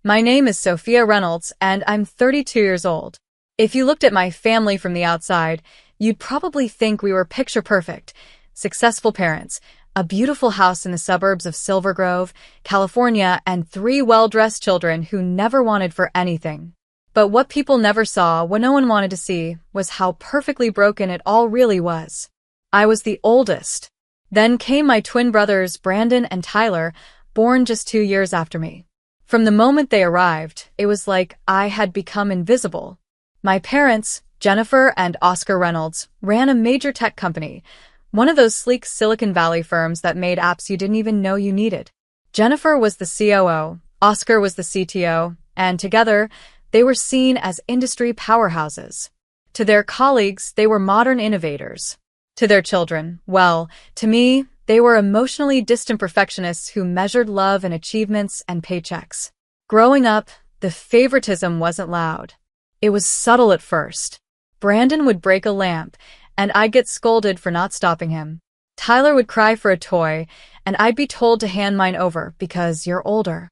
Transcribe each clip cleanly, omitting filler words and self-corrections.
My name is Sophia Reynolds, and I'm 32 years old. If you looked at my family from the outside, you'd probably think we were picture perfect, successful parents, a beautiful house in the suburbs of Silver Grove, California, and three well-dressed children who never wanted for anything. But what people never saw, what no one wanted to see, was how perfectly broken it all really was. I was the oldest. Then came my twin brothers, Brandon and Tyler, born just 2 years after me. From the moment they arrived, it was like I had become invisible. My parents, Jennifer and Oscar Reynolds, ran a major tech company, one of those sleek Silicon Valley firms that made apps you didn't even know you needed. Jennifer was the COO, Oscar was the CTO, and together, they were seen as industry powerhouses. To their colleagues, they were modern innovators. To their children, well, to me, they were emotionally distant perfectionists who measured love in achievements and paychecks. Growing up, the favoritism wasn't loud. It was subtle at first. Brandon would break a lamp, and I'd get scolded for not stopping him. Tyler would cry for a toy, and I'd be told to hand mine over because you're older.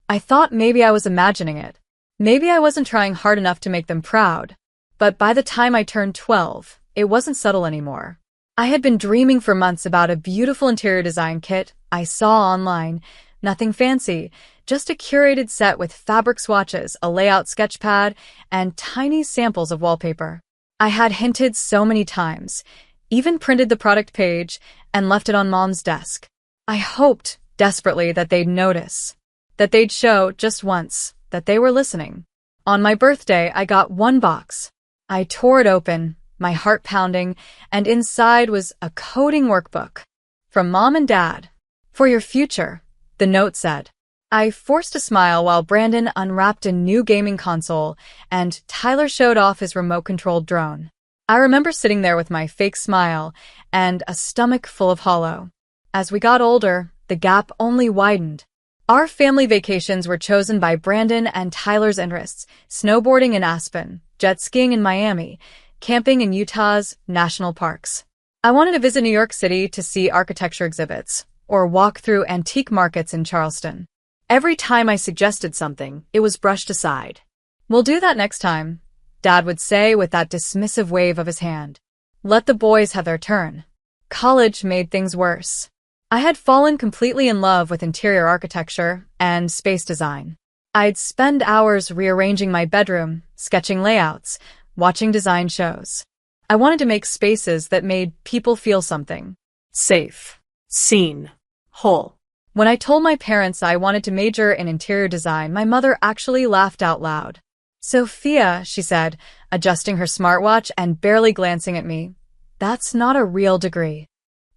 I thought maybe I was imagining it. Maybe I wasn't trying hard enough to make them proud. But by the time I turned 12, it wasn't subtle anymore. I had been dreaming for months about a beautiful interior design kit I saw online. Nothing fancy, just a curated set with fabric swatches, a layout sketchpad, and tiny samples of wallpaper. I had hinted so many times, even printed the product page and left it on Mom's desk. I hoped, desperately, that they'd notice, that they'd show, just once, that they were listening. On my birthday, I got one box. I tore it open, my heart pounding, and inside was a coding workbook. From Mom and Dad. For your future, the note said. I forced a smile while Brandon unwrapped a new gaming console and Tyler showed off his remote-controlled drone. I remember sitting there with my fake smile and a stomach full of hollow. As we got older, the gap only widened. Our family vacations were chosen by Brandon and Tyler's interests, snowboarding in Aspen, jet skiing in Miami, camping in Utah's national parks. I wanted to visit New York City to see architecture exhibits, or walk through antique markets in Charleston. Every time I suggested something, it was brushed aside. We'll do that next time, Dad would say with that dismissive wave of his hand. Let the boys have their turn. College made things worse. I had fallen completely in love with interior architecture and space design. I'd spend hours rearranging my bedroom, sketching layouts, watching design shows. I wanted to make spaces that made people feel something. Safe. Seen. Whole. When I told my parents I wanted to major in interior design, my mother actually laughed out loud. Sophia, she said, adjusting her smartwatch and barely glancing at me. That's not a real degree.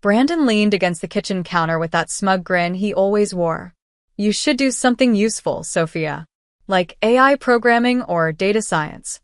Brandon leaned against the kitchen counter with that smug grin he always wore. You should do something useful, Sophia. Like AI programming or data science.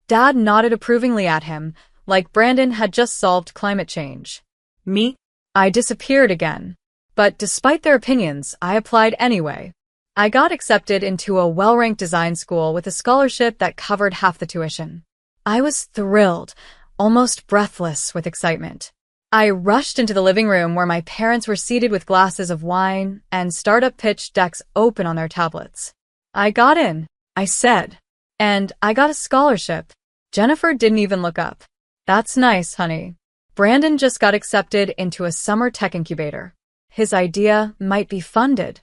Dad nodded approvingly at him, like Brandon had just solved climate change. Me? I disappeared again. But despite their opinions, I applied anyway. I got accepted into a well-ranked design school with a scholarship that covered half the tuition. I was thrilled, almost breathless with excitement. I rushed into the living room where my parents were seated with glasses of wine and startup pitch decks open on their tablets. I got in, I said. And I got a scholarship. Jennifer didn't even look up. That's nice, honey. Brandon just got accepted into a summer tech incubator. His idea might be funded.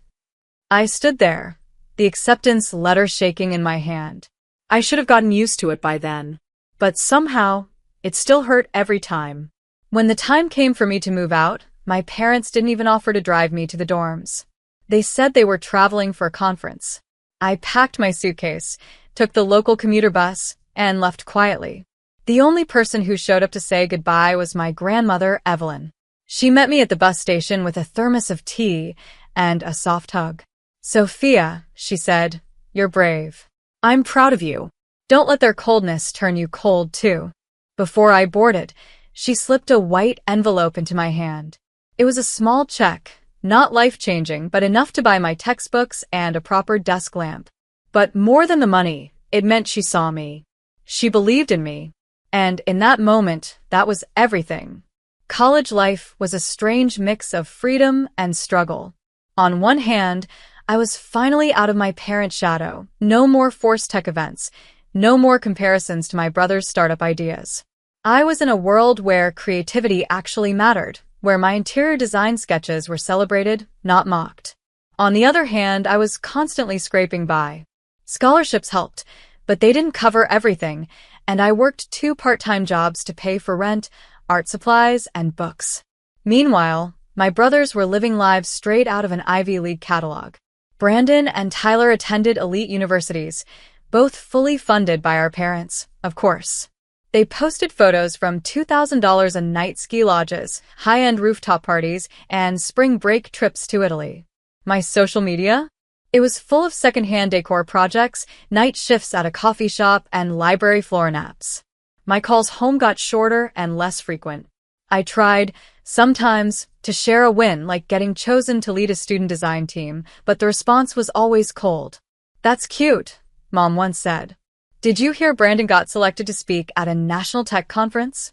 I stood there, the acceptance letter shaking in my hand. I should have gotten used to it by then. But somehow, it still hurt every time. When the time came for me to move out, my parents didn't even offer to drive me to the dorms. They said they were traveling for a conference. I packed my suitcase, took the local commuter bus, and left quietly. The only person who showed up to say goodbye was my grandmother, Evelyn. She met me at the bus station with a thermos of tea and a soft hug. Sophia, she said, you're brave. I'm proud of you. Don't let their coldness turn you cold, too. Before I boarded, she slipped a white envelope into my hand. It was a small check, not life-changing, but enough to buy my textbooks and a proper desk lamp. But more than the money, it meant she saw me. She believed in me. And in that moment, that was everything. College life was a strange mix of freedom and struggle. On one hand, I was finally out of my parents' shadow. No more forced tech events. No more comparisons to my brother's startup ideas. I was in a world where creativity actually mattered, where my interior design sketches were celebrated, not mocked. On the other hand, I was constantly scraping by. Scholarships helped, but they didn't cover everything, and I worked 2 part-time jobs to pay for rent, art supplies, and books. Meanwhile, my brothers were living lives straight out of an Ivy League catalog. Brandon and Tyler attended elite universities, both fully funded by our parents, of course. They posted photos from $2,000 a night ski lodges, high-end rooftop parties, and spring break trips to Italy. My social media? It was full of secondhand decor projects, night shifts at a coffee shop, and library floor naps. My calls home got shorter and less frequent. I tried, sometimes, to share a win like getting chosen to lead a student design team, but the response was always cold. "That's cute," Mom once said. "Did you hear Brandon got selected to speak at a national tech conference?"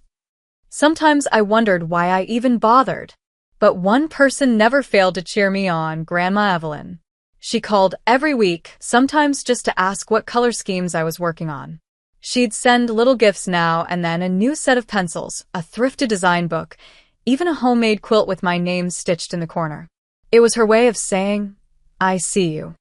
Sometimes I wondered why I even bothered. But one person never failed to cheer me on, Grandma Evelyn. She called every week, sometimes just to ask what color schemes I was working on. She'd send little gifts now and then, a new set of pencils, a thrifted design book, even a homemade quilt with my name stitched in the corner. It was her way of saying, "I see you."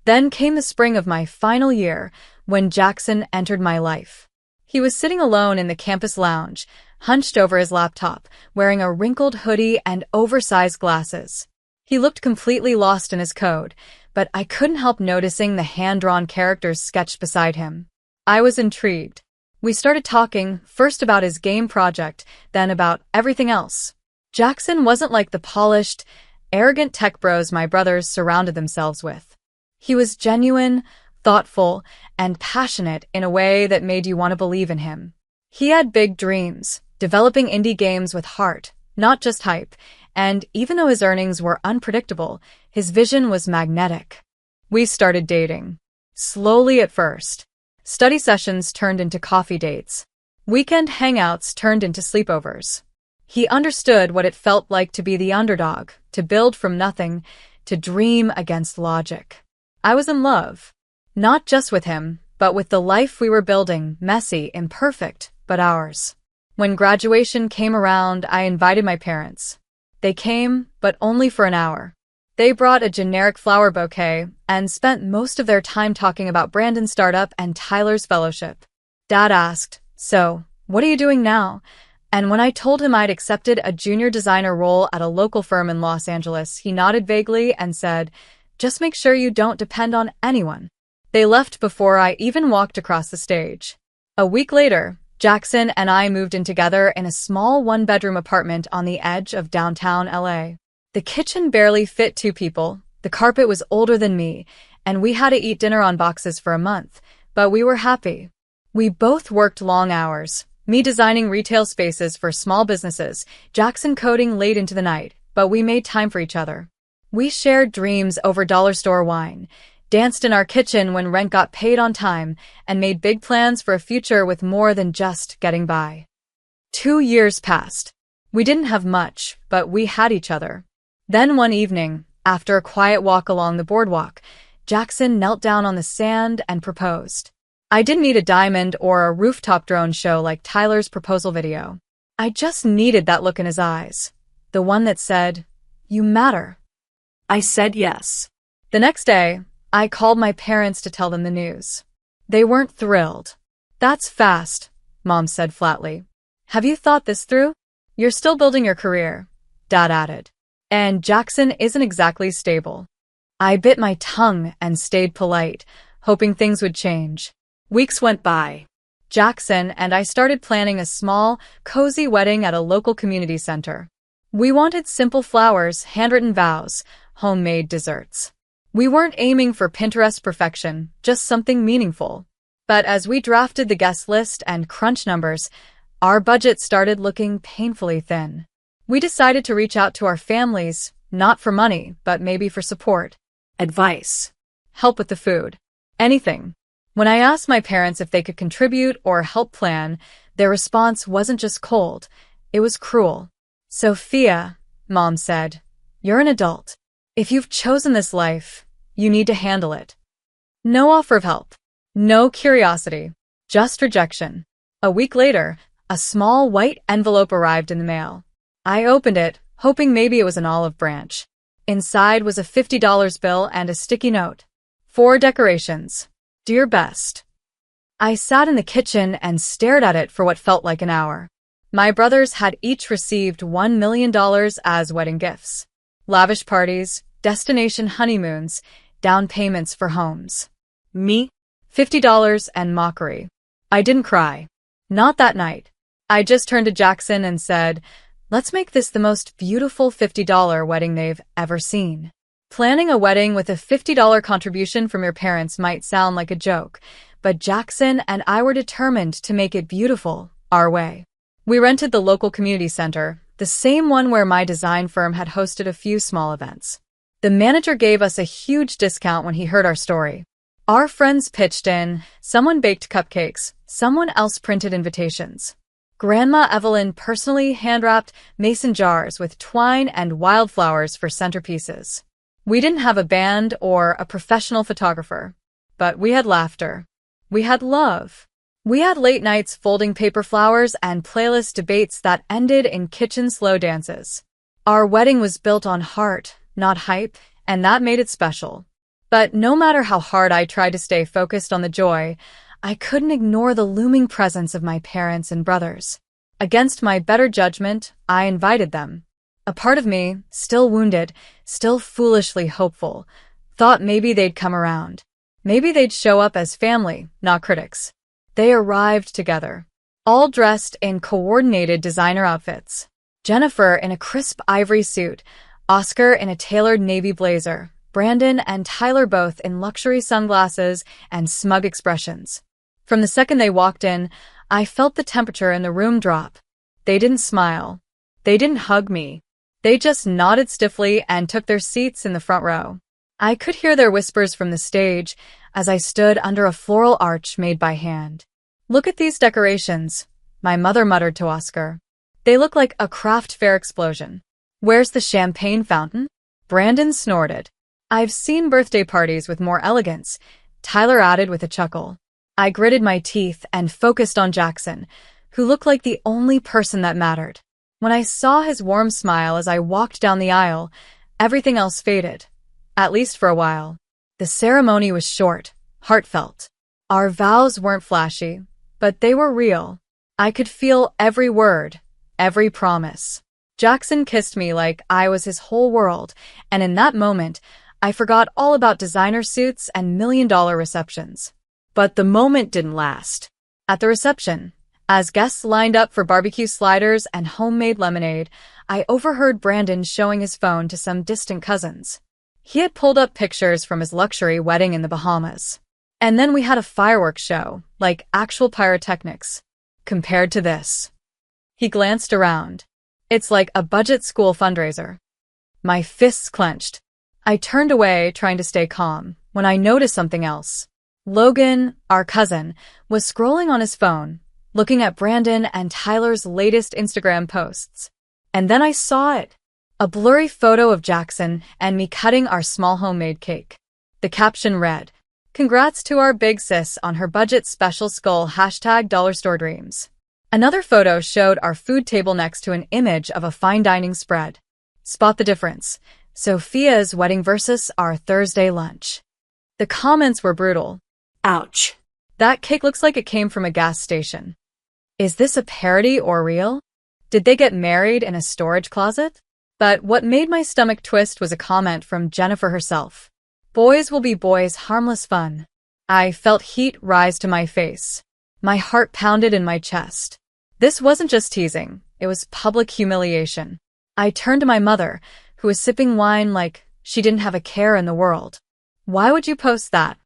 Then came the spring of my final year, when Jackson entered my life. He was sitting alone in the campus lounge, hunched over his laptop, wearing a wrinkled hoodie and oversized glasses. He looked completely lost in his code, but I couldn't help noticing the hand-drawn characters sketched beside him. I was intrigued. We started talking, first about his game project, then about everything else. Jackson wasn't like the polished, arrogant tech bros my brothers surrounded themselves with. He was genuine, thoughtful, and passionate in a way that made you want to believe in him. He had big dreams, developing indie games with heart, not just hype, and even though his earnings were unpredictable, his vision was magnetic. We started dating. Slowly at first. Study sessions turned into coffee dates. Weekend hangouts turned into sleepovers. He understood what it felt like to be the underdog, to build from nothing, to dream against logic. I was in love. Not just with him, but with the life we were building, messy, imperfect, but ours. When graduation came around, I invited my parents. They came, but only for an hour. They brought a generic flower bouquet and spent most of their time talking about Brandon's startup and Tyler's fellowship. Dad asked, "So, what are you doing now?" And when I told him I'd accepted a junior designer role at a local firm in Los Angeles, he nodded vaguely and said, "Just make sure you don't depend on anyone." They left before I even walked across the stage. A week later, Jackson and I moved in together in a small one-bedroom apartment on the edge of downtown LA. The kitchen barely fit 2 people, the carpet was older than me, and we had to eat dinner on boxes for a month, but we were happy. We both worked long hours, me designing retail spaces for small businesses, Jackson coding late into the night, but we made time for each other. We shared dreams over dollar store wine, danced in our kitchen when rent got paid on time, and made big plans for a future with more than just getting by. 2 years passed. We didn't have much, but we had each other. Then one evening, after a quiet walk along the boardwalk, Jackson knelt down on the sand and proposed. I didn't need a diamond or a rooftop drone show like Tyler's proposal video. I just needed that look in his eyes. The one that said, "You matter." I said yes. The next day, I called my parents to tell them the news. They weren't thrilled. "That's fast," Mom said flatly. "Have you thought this through? You're still building your career," Dad added. "And Jackson isn't exactly stable." I bit my tongue and stayed polite, hoping things would change. Weeks went by. Jackson and I started planning a small, cozy wedding at a local community center. We wanted simple flowers, handwritten vows, homemade desserts. We weren't aiming for Pinterest perfection, just something meaningful. But as we drafted the guest list and crunched numbers, our budget started looking painfully thin. We decided to reach out to our families, not for money, but maybe for support, advice, help with the food, anything. When I asked my parents if they could contribute or help plan, their response wasn't just cold, it was cruel. "Sophia," Mom said, "you're an adult. If you've chosen this life, You need to handle it. No offer of help. No curiosity. Just rejection. A week later, a small white envelope arrived in the mail. I opened it, hoping maybe it was an olive branch. Inside was a $50 bill and a sticky note. 4 decorations. Dear Best. I sat in the kitchen and stared at it for what felt like an hour. My brothers had each received $1 million as wedding gifts. Lavish parties, destination honeymoons, down payments for homes. Me? $50 and mockery. I didn't cry. Not that night. I just turned to Jackson and said, "Let's make this the most beautiful $50 wedding they've ever seen." Planning a wedding with a $50 contribution from your parents might sound like a joke, but Jackson and I were determined to make it beautiful, our way. We rented the local community center, the same one where my design firm had hosted a few small events. The manager gave us a huge discount when he heard our story. Our friends pitched in, someone baked cupcakes, someone else printed invitations. Grandma Evelyn personally hand-wrapped mason jars with twine and wildflowers for centerpieces. We didn't have a band or a professional photographer, but we had laughter. We had love. We had late nights folding paper flowers and playlist debates that ended in kitchen slow dances. Our wedding was built on heart, not hype, and that made it special. But no matter how hard I tried to stay focused on the joy, I couldn't ignore the looming presence of my parents and brothers. Against my better judgment, I invited them. A part of me, still wounded, still foolishly hopeful, thought maybe they'd come around. Maybe they'd show up as family, not critics. They arrived together, all dressed in coordinated designer outfits. Jennifer in a crisp ivory suit, Oscar in a tailored navy blazer, Brandon and Tyler both in luxury sunglasses and smug expressions. From the second they walked in, I felt the temperature in the room drop. They didn't smile. They didn't hug me. They just nodded stiffly and took their seats in the front row. I could hear their whispers from the stage as I stood under a floral arch made by hand. "Look at these decorations," my mother muttered to Oscar. "They look like a craft fair explosion." "Where's the champagne fountain?" Brandon snorted. "I've seen birthday parties with more elegance," Tyler added with a chuckle. I gritted my teeth and focused on Jackson, who looked like the only person that mattered. When I saw his warm smile as I walked down the aisle, everything else faded, at least for a while. The ceremony was short, heartfelt. Our vows weren't flashy, but they were real. I could feel every word, every promise. Jackson kissed me like I was his whole world, and in that moment, I forgot all about designer suits and million-dollar receptions. But the moment didn't last. At the reception, as guests lined up for barbecue sliders and homemade lemonade, I overheard Brandon showing his phone to some distant cousins. He had pulled up pictures from his luxury wedding in the Bahamas. And then we had a fireworks show, like actual pyrotechnics. Compared to this. He glanced around. It's like a budget school fundraiser. My fists clenched. I turned away, trying to stay calm, when I noticed something else. Logan, our cousin, was scrolling on his phone, looking at Brandon and Tyler's latest Instagram posts. And then I saw it. A blurry photo of Jackson and me cutting our small homemade cake. The caption read, "Congrats to our big sis on her budget special skull #DollarStoreDreams." Another photo showed our food table next to an image of a fine dining spread. Spot the difference. Sophia's wedding versus our Thursday lunch. The comments were brutal. "Ouch. That cake looks like it came from a gas station. Is this a parody or real? Did they get married in a storage closet?" But what made my stomach twist was a comment from Jennifer herself. "Boys will be boys, harmless fun." I felt heat rise to my face. My heart pounded in my chest. This wasn't just teasing, it was public humiliation. I turned to my mother, who was sipping wine like she didn't have a care in the world. "Why would you post that?"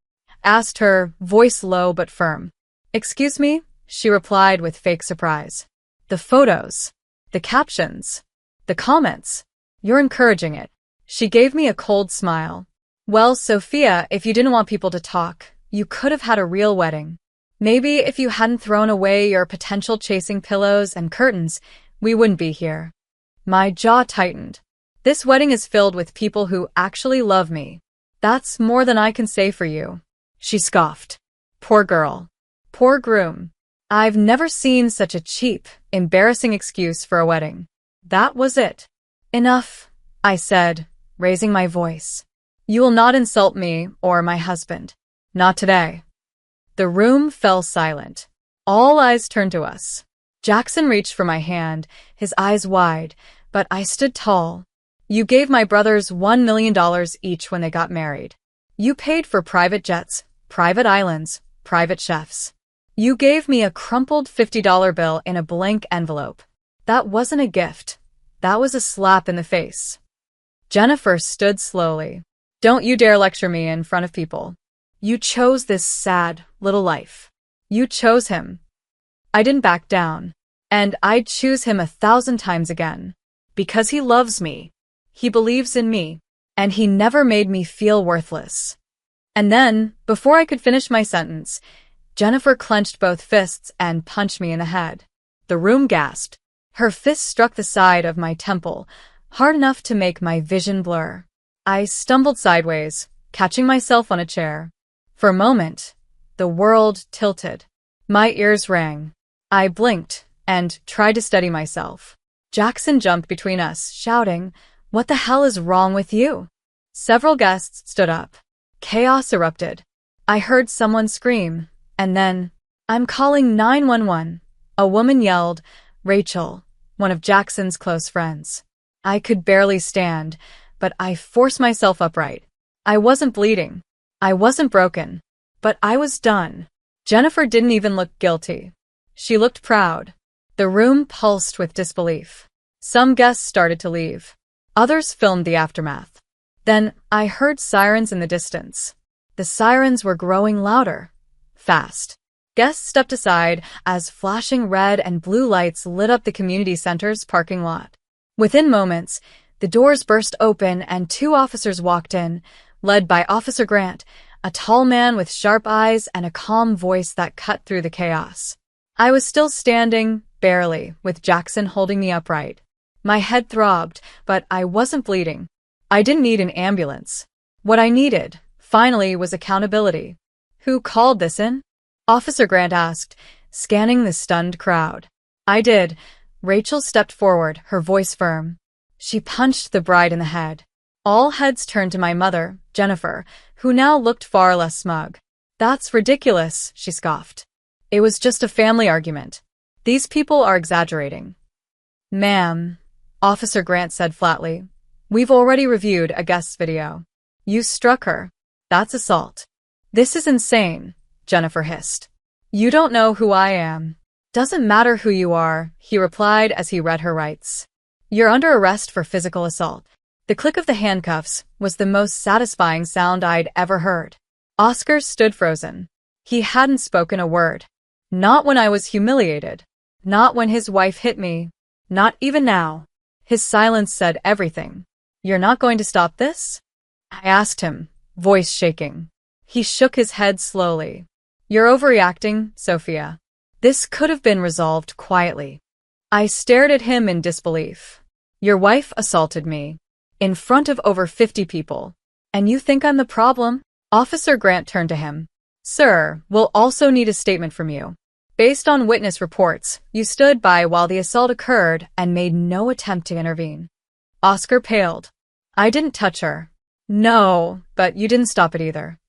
asked her, voice low but firm. "Excuse me?" she replied with fake surprise. "The photos, the captions, the comments. You're encouraging it." She gave me a cold smile. "Well, Sophia, if you didn't want people to talk, you could have had a real wedding. Maybe if you hadn't thrown away your potential chasing pillows and curtains, we wouldn't be here." My jaw tightened. This wedding is filled with people who actually love me. That's more than I can say for you. She scoffed. Poor girl. Poor groom. I've never seen such a cheap, embarrassing excuse for a wedding. That was it. Enough, I said, raising my voice. You will not insult me or my husband. Not today. The room fell silent. All eyes turned to us. Jackson reached for my hand, his eyes wide, but I stood tall. You gave my brothers $1 million each when they got married. You paid for private jets, private islands, private chefs. You gave me a crumpled $50 bill in a blank envelope. That wasn't a gift. That was a slap in the face. Jennifer stood slowly. Don't you dare lecture me in front of people. You chose this sad little life. You chose him. I didn't back down. And I'd choose him 1,000 times again. Because he loves me. He believes in me. And he never made me feel worthless. And then, before I could finish my sentence, Jennifer clenched both fists and punched me in the head. The room gasped. Her fist struck the side of my temple, hard enough to make my vision blur. I stumbled sideways, catching myself on a chair. For a moment, the world tilted. My ears rang. I blinked and tried to steady myself. Jackson jumped between us, shouting, "What the hell is wrong with you?" Several guests stood up. Chaos erupted. I heard someone scream. And then, "I'm calling 911. A woman yelled, "Rachel," one of Jackson's close friends. I could barely stand, but I forced myself upright. I wasn't bleeding. I wasn't broken. But I was done. Jennifer didn't even look guilty. She looked proud. The room pulsed with disbelief. Some guests started to leave. Others filmed the aftermath. Then I heard sirens in the distance. The sirens were growing louder. Fast. Guests stepped aside as flashing red and blue lights lit up the community center's parking lot. Within moments, the doors burst open and 2 officers walked in, led by Officer Grant, a tall man with sharp eyes and a calm voice that cut through the chaos. I was still standing, barely, with Jackson holding me upright. My head throbbed, but I wasn't bleeding. I didn't need an ambulance. What I needed, finally, was accountability. Who called this in? Officer Grant asked, scanning the stunned crowd. I did. Rachel stepped forward, her voice firm. She punched the bride in the head. All heads turned to my mother, Jennifer, who now looked far less smug. That's ridiculous, she scoffed. It was just a family argument. These people are exaggerating. Ma'am, Officer Grant said flatly, we've already reviewed a guest's video. You struck her. That's assault. This is insane, Jennifer hissed. You don't know who I am. Doesn't matter who you are, he replied as he read her rights. You're under arrest for physical assault. The click of the handcuffs was the most satisfying sound I'd ever heard. Oscar stood frozen. He hadn't spoken a word. Not when I was humiliated. Not when his wife hit me. Not even now. His silence said everything. You're not going to stop this? I asked him, voice shaking. He shook his head slowly. You're overreacting, Sophia. This could have been resolved quietly. I stared at him in disbelief. Your wife assaulted me. In front of over 50 people. And you think I'm the problem? Officer Grant turned to him. Sir, we'll also need a statement from you. Based on witness reports, you stood by while the assault occurred and made no attempt to intervene. Oscar paled. I didn't touch her. No, but you didn't stop it either.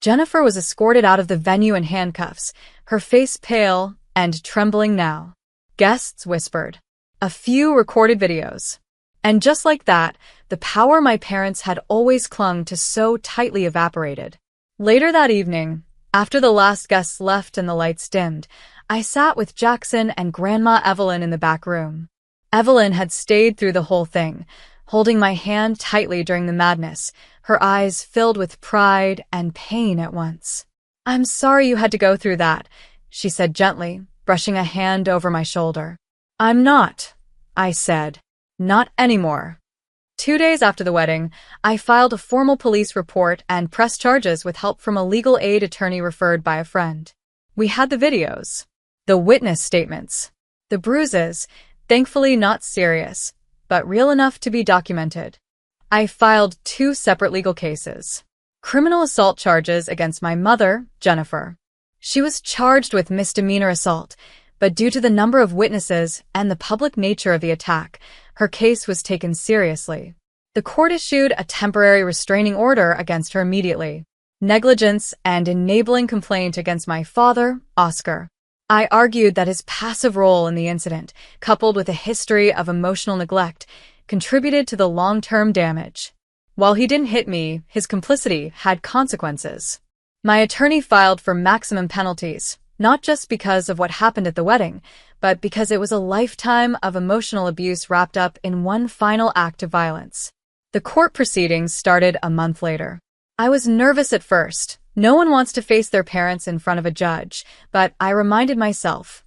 Jennifer was escorted out of the venue in handcuffs, her face pale and trembling now. Guests whispered. A few recorded videos. And just like that, the power my parents had always clung to so tightly evaporated. Later that evening, after the last guests left and the lights dimmed, I sat with Jackson and Grandma Evelyn in the back room. Evelyn had stayed through the whole thing, holding my hand tightly during the madness, her eyes filled with pride and pain at once. I'm sorry you had to go through that, she said gently, brushing a hand over my shoulder. I'm not, I said. Not anymore. 2 days after the wedding, I filed a formal police report and pressed charges with help from a legal aid attorney referred by a friend. We had the videos, the witness statements, the bruises, thankfully not serious, but real enough to be documented. I filed 2 separate legal cases. criminal assault charges against my mother, Jennifer. She was charged with misdemeanor assault, but due to the number of witnesses and the public nature of the attack, her case was taken seriously. The court issued a temporary restraining order against her immediately. Negligence and enabling complaint against my father, Oscar. I argued that his passive role in the incident, coupled with a history of emotional neglect, contributed to the long-term damage. While he didn't hit me, his complicity had consequences. My attorney filed for maximum penalties, not just because of what happened at the wedding, but because it was a lifetime of emotional abuse wrapped up in one final act of violence. The court proceedings started a month later. I was nervous at first. No one wants to face their parents in front of a judge, but I reminded myself,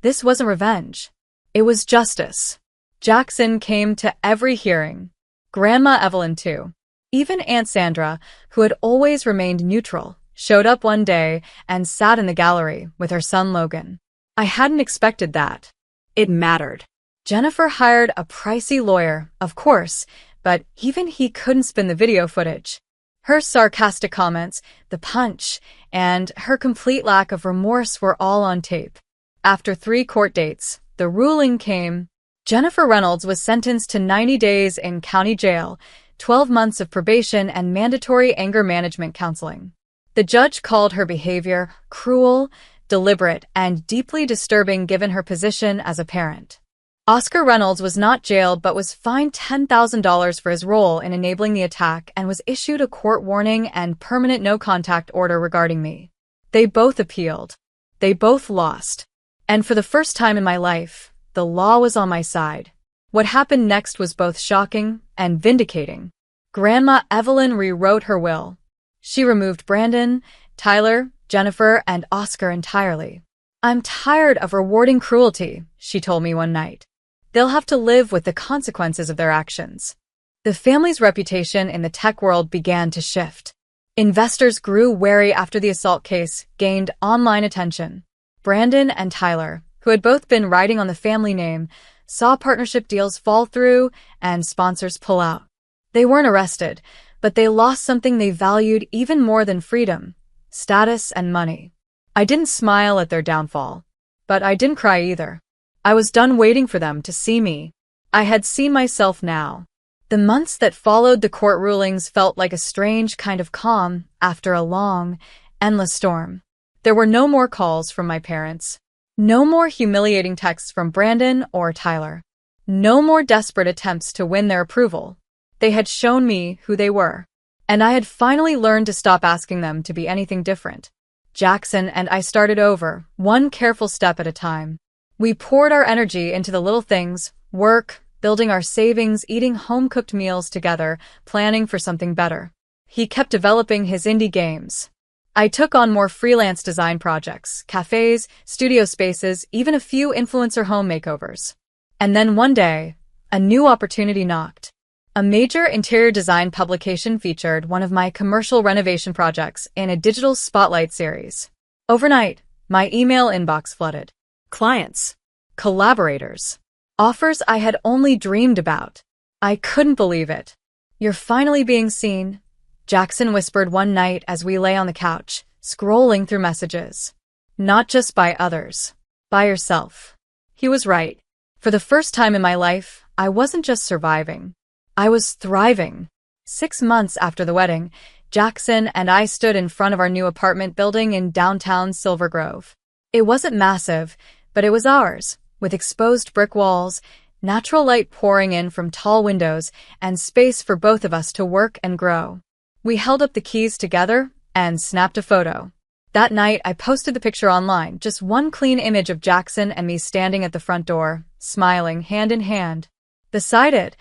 this wasn't revenge. It was justice. Jackson came to every hearing. Grandma Evelyn too. Even Aunt Sandra, who had always remained neutral, showed up one day and sat in the gallery with her son Logan. I hadn't expected that. It mattered. Jennifer hired a pricey lawyer, of course, but even he couldn't spin the video footage. Her sarcastic comments, the punch, and her complete lack of remorse were all on tape. After 3 court dates, the ruling came. Jennifer Reynolds was sentenced to 90 days in county jail, 12 months of probation, and mandatory anger management counseling. The judge called her behavior cruel, deliberate, and deeply disturbing given her position as a parent. Oscar Reynolds was not jailed but was fined $10,000 for his role in enabling the attack and was issued a court warning and permanent no-contact order regarding me. They both appealed. They both lost. And for the first time in my life, the law was on my side. What happened next was both shocking and vindicating. Grandma Evelyn rewrote her will. She removed Brandon, Tyler, Jennifer, and Oscar entirely. "I'm tired of rewarding cruelty," she told me one night. "They'll have to live with the consequences of their actions." The family's reputation in the tech world began to shift. Investors grew wary after the assault case gained online attention. Brandon and Tyler, who had both been riding on the family name, saw partnership deals fall through and sponsors pull out. They weren't arrested, but they lost something they valued even more than freedom: status and money. I didn't smile at their downfall, but I didn't cry either. I was done waiting for them to see me. I had seen myself now. The months that followed the court rulings felt like a strange kind of calm after a long, endless storm. There were no more calls from my parents. No more humiliating texts from Brandon or Tyler. No more desperate attempts to win their approval. They had shown me who they were, and I had finally learned to stop asking them to be anything different. Jackson and I started over, one careful step at a time. We poured our energy into the little things: work, building our savings, eating home-cooked meals together, planning for something better. He kept developing his indie games. I took on more freelance design projects, cafes, studio spaces, even a few influencer home makeovers. And then one day, a new opportunity knocked. A major interior design publication featured one of my commercial renovation projects in a digital spotlight series. Overnight, my email inbox flooded. Clients, collaborators, offers I had only dreamed about. I couldn't believe it. "You're finally being seen," Jackson whispered one night as we lay on the couch, scrolling through messages. "Not just by others. By yourself." He was right. For the first time in my life, I wasn't just surviving. I was thriving. 6 months after the wedding, Jackson and I stood in front of our new apartment building in downtown Silver Grove. It wasn't massive, but it was ours, with exposed brick walls, natural light pouring in from tall windows, and space for both of us to work and grow. We held up the keys together and snapped a photo. That night, I posted the picture online, just one clean image of Jackson and me standing at the front door, smiling hand in hand. Beside it,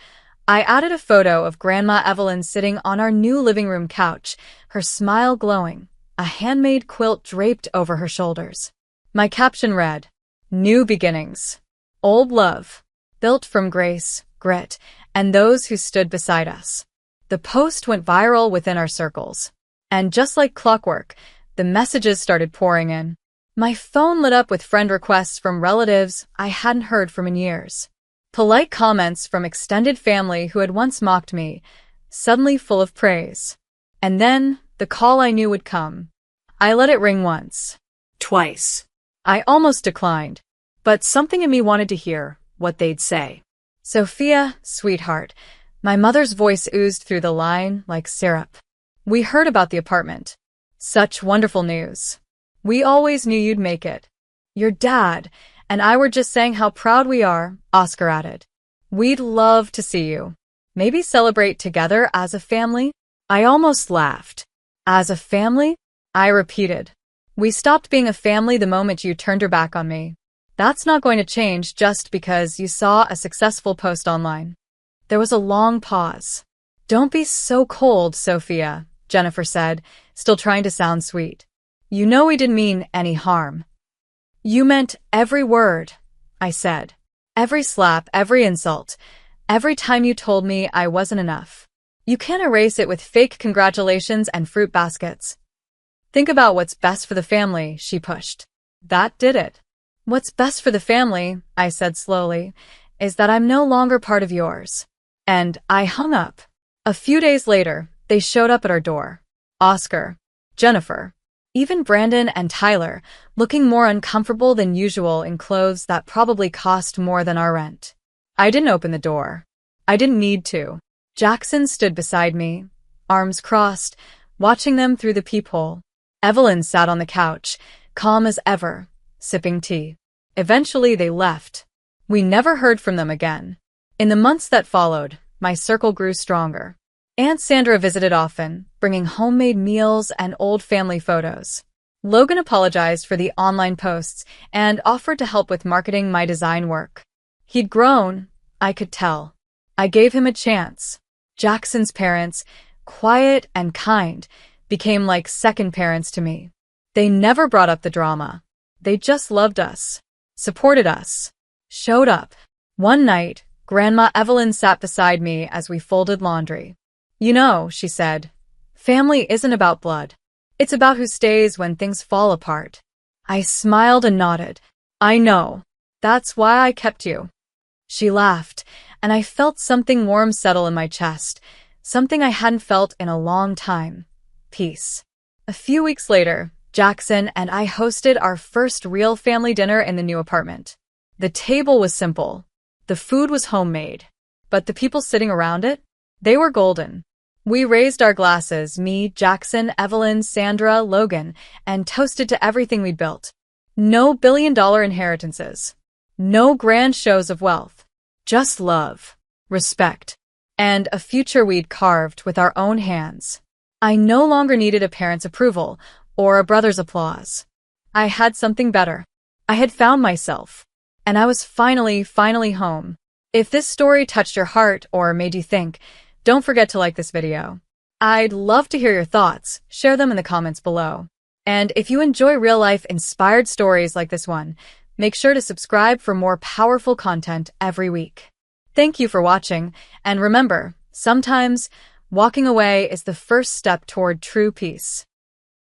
I added a photo of Grandma Evelyn sitting on our new living room couch, her smile glowing, a handmade quilt draped over her shoulders. My caption read, "New beginnings. Old love. Built from grace, grit, and those who stood beside us." The post went viral within our circles. And just like clockwork, the messages started pouring in. My phone lit up with friend requests from relatives I hadn't heard from in years. Polite comments from extended family who had once mocked me, suddenly full of praise. And then, the call I knew would come. I let it ring once. Twice. I almost declined, but something in me wanted to hear what they'd say. Sophia, sweetheart, my mother's voice oozed through the line like syrup. We heard about the apartment. Such wonderful news. We always knew you'd make it. Your dad and I were just saying how proud we are, Oscar added. We'd love to see you. Maybe celebrate together as a family? I almost laughed. As a family? I repeated. We stopped being a family the moment you turned your back on me. That's not going to change just because you saw a successful post online. There was a long pause. Don't be so cold, Sophia, Jennifer said, still trying to sound sweet. You know we didn't mean any harm. You meant every word, I said. Every slap, every insult, every time you told me I wasn't enough. You can't erase it with fake congratulations and fruit baskets. Think about what's best for the family, she pushed. That did it. What's best for the family, I said slowly, is that I'm no longer part of yours. And I hung up. A few days later, they showed up at our door. Oscar, Jennifer, even Brandon and Tyler, looking more uncomfortable than usual in clothes that probably cost more than our rent. I didn't open the door. I didn't need to. Jackson stood beside me, arms crossed, watching them through the peephole. Evelyn sat on the couch, calm as ever, sipping tea. Eventually they left. We never heard from them again. In the months that followed, my circle grew stronger. Aunt Sandra visited often, bringing homemade meals and old family photos. Logan apologized for the online posts and offered to help with marketing my design work. He'd grown, I could tell. I gave him a chance. Jackson's parents, quiet and kind, became like second parents to me. They never brought up the drama. They just loved us, supported us, showed up. One night, Grandma Evelyn sat beside me as we folded laundry. You know, she said, family isn't about blood. It's about who stays when things fall apart. I smiled and nodded. I know. That's why I kept you. She laughed, and I felt something warm settle in my chest, something I hadn't felt in a long time. Peace. A few weeks later, Jackson and I hosted our first real family dinner in the new apartment. The table was simple. The food was homemade. But the people sitting around it? They were golden. We raised our glasses, me, Jackson, Evelyn, Sandra, Logan, and toasted to everything we'd built. No billion-dollar inheritances. No grand shows of wealth. Just love, respect, and a future we'd carved with our own hands. I no longer needed a parent's approval or a brother's applause. I had something better. I had found myself. And I was finally home. If this story touched your heart or made you think, don't forget to like this video. I'd love to hear your thoughts. Share them in the comments below. And if you enjoy real-life inspired stories like this one, make sure to subscribe for more powerful content every week. Thank you for watching, and remember, sometimes walking away is the first step toward true peace.